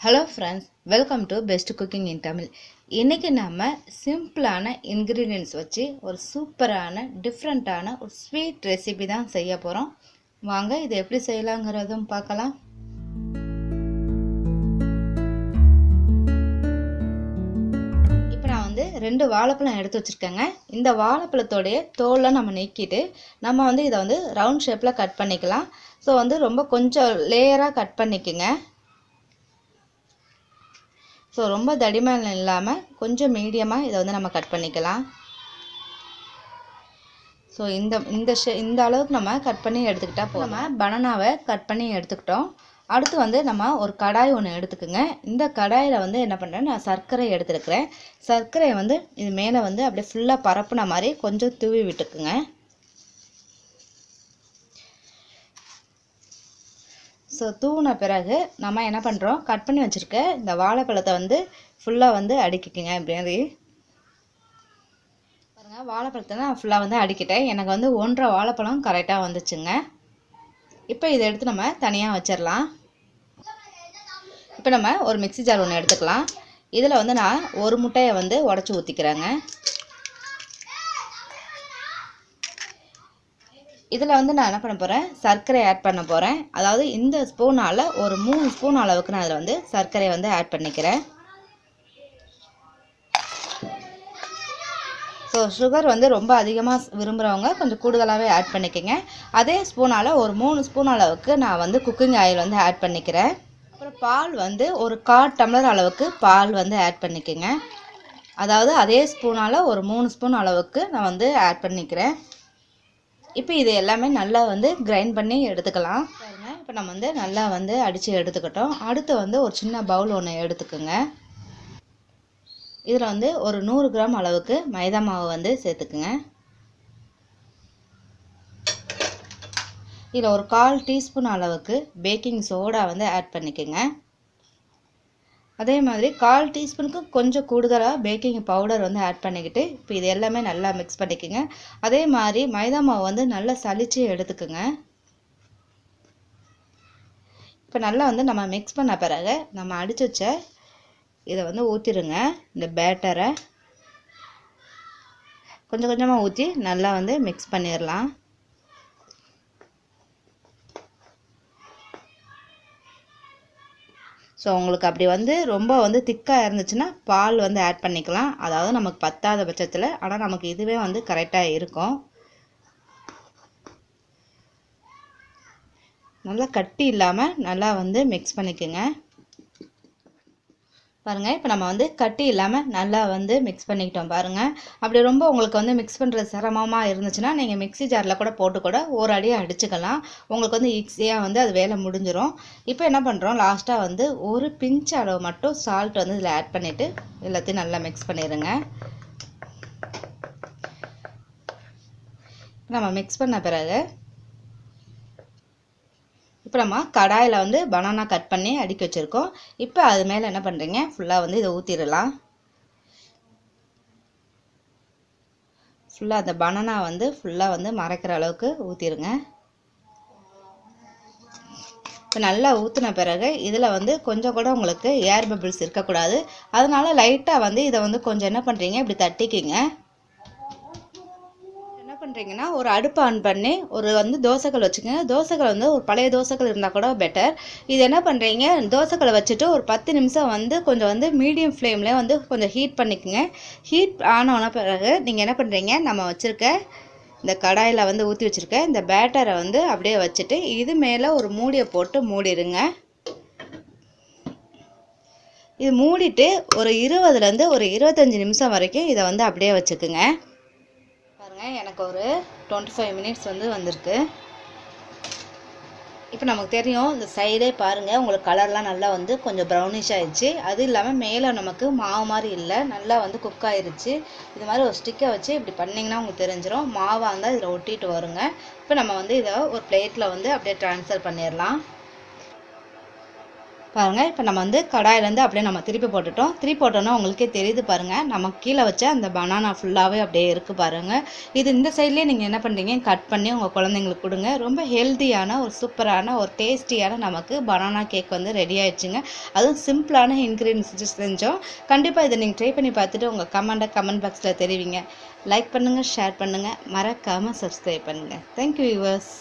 Hello friends, welcome to Best Cooking in Tamil. இன்னைக்கு நாம சிம்பிளான ingredients வச்சு ஒரு சூப்பரான டிஃபரண்டான ஒரு ஸ்வீட் ரெசிபி தான் செய்ய போறோம். வாங்க இது எப்படி செய்யலாம்ங்கறதும் பார்க்கலாம். இப்போ நான் வந்து ரெண்டு வாழைப்பழம் எடுத்து வச்சிருக்கேங்க. இந்த வாழைப்பழத்தோட தோலை நம்ம நீக்கிட்டு நம்ம வந்து இத வந்து ரவுண்ட் ஷேப்ல கட் பண்ணிக்கலாம். சோ வந்து ரொம்ப கொஞ்சம் லேயரா கட் பண்ணிக்கங்க. ஸோ ரொம்ப தடிமன் இல்லாமல் கொஞ்சம் மீடியமாக இதை வந்து நம்ம கட் பண்ணிக்கலாம். ஸோ இந்த அளவுக்கு நம்ம கட் பண்ணி எடுத்துக்கிட்டால் போதும். நம்ம பனானாவை கட் பண்ணி எடுத்துக்கிட்டோம். அடுத்து வந்து நம்ம ஒரு கடாய் ஒன்று எடுத்துக்கோங்க. இந்த கடாயில் வந்து என்ன பண்ணுறேன், நான் சர்க்கரை எடுத்துருக்கிறேன். சர்க்கரையை வந்து இது மேலே வந்து அப்படியே ஃபுல்லாக பரப்புன மாதிரி கொஞ்சம் தூவி விட்டுக்குங்க. ஸோ தூவின பிறகு நம்ம என்ன பண்ணுறோம், கட் பண்ணி வச்சுருக்க இந்த வாழைப்பழத்தை வந்து ஃபுல்லாக வந்து அடுக்கிக்கங்க. இப்படி பாருங்கள், வாழைப்பழத்தை நான் ஃபுல்லாக வந்து அடிக்கிட்டேன். எனக்கு வந்து 1.5 வாழைப்பழம் கரெக்டாக வந்துச்சுங்க. இப்போ இதை எடுத்து நம்ம தனியாக வச்சிடலாம். இப்போ நம்ம ஒரு மிக்ஸி ஜார் ஒன்று எடுத்துக்கலாம். இதில் வந்து நான் ஒரு முட்டையை வந்து உடச்சி ஊற்றிக்கிறேங்க. இதில் வந்து நான் என்ன பண்ண போகிறேன், சர்க்கரை ஆட் பண்ண போகிறேன். அதாவது இந்த ஸ்பூனால் ஒரு 3 ஸ்பூன் அளவுக்கு நான் அதில் வந்து சர்க்கரையை வந்து ஆட் பண்ணிக்கிறேன். ஸோ சுகர் வந்து ரொம்ப அதிகமாக விரும்புகிறவங்க கொஞ்சம் கூடுதலாகவே ஆட் பண்ணிக்கோங்க. அதே ஸ்பூனால் ஒரு 3 ஸ்பூன் அளவுக்கு நான் வந்து குக்கிங் ஆயில் வந்து ஆட் பண்ணிக்கிறேன். அப்புறம் பால் வந்து ஒரு 1/4 டம்ளர் அளவுக்கு பால் வந்து ஆட் பண்ணிக்கோங்க. அதாவது அதே ஸ்பூனால் ஒரு 3 ஸ்பூன் அளவுக்கு நான் வந்து ஆட் பண்ணிக்கிறேன். இப்போ இது எல்லாமே நல்லா வந்து கிரைண்ட் பண்ணி எடுத்துக்கலாம். பாருங்க, இப்போ நம்ம வந்து நல்லா வந்து அடித்து எடுத்துக்கிட்டோம். அடுத்து வந்து ஒரு சின்ன பவுல் ஒன்று எடுத்துக்கோங்க. இதில் வந்து ஒரு 100 கிராம் அளவுக்கு மைதா மாவு வந்து சேர்த்துக்குங்க. இதில் ஒரு 1/4 டீஸ்பூன் அளவுக்கு பேக்கிங் சோடா வந்து ஆட் பண்ணிக்கோங்க. அதே மாதிரி 1/4 டீஸ்பூனுக்கு கொஞ்சம் கூடுதலாக பேக்கிங் பவுடர் வந்து ஆட் பண்ணிக்கிட்டு இப்போ இது எல்லாமே நல்லா மிக்ஸ் பண்ணிக்கோங்க. அதே மாதிரி மைதா மாவு வந்து நல்லா சலிச்சு எடுத்துக்கோங்க. இப்போ நல்லா வந்து நம்ம மிக்ஸ் பண்ண பிறகு நம்ம அடிச்சு வச்ச இதை வந்து ஊற்றிடுங்க. இந்த பேட்டரை கொஞ்சம் கொஞ்சமாக ஊற்றி நல்லா வந்து மிக்ஸ் பண்ணிடலாம். ஸோ உங்களுக்கு அப்படி வந்து ரொம்ப வந்து திக்காக இருந்துச்சுன்னா பால் வந்து ஆட் பண்ணிக்கலாம். அதாவது நமக்கு பத்தாத பட்சத்தில், ஆனால் நமக்கு இதுவே வந்து கரெக்டாக இருக்கும். நல்லா கட்டி இல்லாமல் நல்லா வந்து மிக்ஸ் பண்ணிக்கோங்க. பாருங்கள், இப்போ நம்ம வந்து கட்டி இல்லாமல் நல்லா வந்து மிக்ஸ் பண்ணிக்கிட்டோம். பாருங்கள், அப்படி ரொம்ப உங்களுக்கு வந்து மிக்ஸ் பண்ணுறது சிரமமாக இருந்துச்சுன்னா நீங்கள் மிக்ஸி ஜாரில் கூட போட்டு கூட ஒரு அடியாக அடிச்சுக்கலாம். உங்களுக்கு வந்து ஈஸியாக வந்து அது வேலை முடிஞ்சிடும். இப்போ என்ன பண்ணுறோம், லாஸ்ட்டாக வந்து ஒரு பிஞ்ச் அளவு மட்டும் சால்ட் வந்து இதில் ஆட் பண்ணிவிட்டு எல்லாத்தையும் நல்லா மிக்ஸ் பண்ணிடுங்க. நம்ம மிக்ஸ் பண்ண பிறகு இப்போ நம்ம கடாயில் வந்து பனானா கட் பண்ணி அடுக்கி வச்சுருக்கோம். இப்போ அது மேலே என்ன பண்ணுறீங்க, ஃபுல்லாக வந்து இதை ஊற்றிடலாம். ஃபுல்லாக அந்த பனானா வந்து ஃபுல்லாக வந்து மறைக்கிற அளவுக்கு ஊற்றிடுங்க. இப்போ நல்லா ஊற்றின பிறகு இதில் வந்து கொஞ்சம் கூட உங்களுக்கு ஏர் பபிள்ஸ் இருக்கக்கூடாது. அதனால லைட்டாக வந்து இதை வந்து கொஞ்சம் என்ன பண்ணுறீங்க, இப்படி தட்டிக்கிங்க. பண்ணுறீங்கன்னா ஒரு அடுப்பு ஆன் பண்ணி ஒரு வந்து தோசைக்கல் வச்சுக்கோங்க. தோசைக்கல் வந்து ஒரு பழைய தோசைக்கல் இருந்தால் கூட பெட்டர். இது என்ன பண்ணுறீங்க, தோசைக்கல்லை வச்சுட்டு ஒரு 10 நிமிஷம் வந்து கொஞ்சம் வந்து மீடியம் ஃப்ளேமில் வந்து கொஞ்சம் ஹீட் பண்ணிக்கோங்க. ஹீட் ஆன பிறகு நீங்கள் என்ன பண்ணுறீங்க, நம்ம வச்சுருக்க இந்த கடாயில் வந்து ஊற்றி வச்சுருக்க இந்த பேட்டரை வந்து அப்படியே வச்சுட்டு இது மேலே ஒரு மூடியை போட்டு மூடிடுங்க. இது மூடிட்டு ஒரு 20லேருந்து ஒரு 25 நிமிஷம் வரைக்கும் இதை வந்து அப்படியே வச்சுக்குங்க. பாருங்கள், எனக்கு ஒரு 25 மினிட்ஸ் வந்து வந்திருக்கு. இப்போ நமக்கு தெரியும், இந்த சைடே பாருங்கள் உங்களுக்கு கலர்லாம் நல்லா வந்து கொஞ்சம் ப்ரௌனிஷ் ஆயிடுச்சு. அது இல்லாமல் மேலே நமக்கு மாவு மாதிரி இல்லை, நல்லா வந்து குக் ஆயிடுச்சு. இது மாதிரி ஒரு ஸ்டிக்கை வச்சு இப்படி பண்ணிங்கன்னா உங்களுக்கு தெரிஞ்சிடும். மாவாக இருந்தால் இதில் ஒட்டிட்டு வருங்க. இப்போ நம்ம வந்து இதை ஒரு பிளேட்டில் வந்து அப்படியே ட்ரான்ஸ்ஃபர் பண்ணிடலாம். பாருங்கள் இப்போ நம்ம வந்து கடாயிலேருந்து அப்படியே நம்ம திருப்பி போட்டுட்டோம். திருப்பி போட்டோன்னா உங்களுக்கே தெரியுது பாருங்கள், நம்ம கீழே வச்ச அந்த பனானா ஃபுல்லாகவே அப்படியே இருக்குது பாருங்கள். இது இந்த சைட்லேயே நீங்கள் என்ன பண்ணுறீங்க, கட் பண்ணி உங்கள் குழந்தைங்களுக்கு கொடுங்க. ரொம்ப ஹெல்த்தியான ஒரு சூப்பரான ஒரு டேஸ்டியான நமக்கு பனானா கேக் வந்து ரெடி ஆயிடுச்சுங்க. அதுவும் சிம்பிளான இன்க்ரீடியன்ஸ் செஞ்சோம். கண்டிப்பாக இதை நீங்கள் ட்ரை பண்ணி பார்த்துட்டு உங்கள் கமெண்ட் பாக்ஸில் தெரிவிங்க. லைக் பண்ணுங்கள், ஷேர் பண்ணுங்கள், மறக்காமல் சப்ஸ்கிரைப் பண்ணுங்கள். Thank you viewers.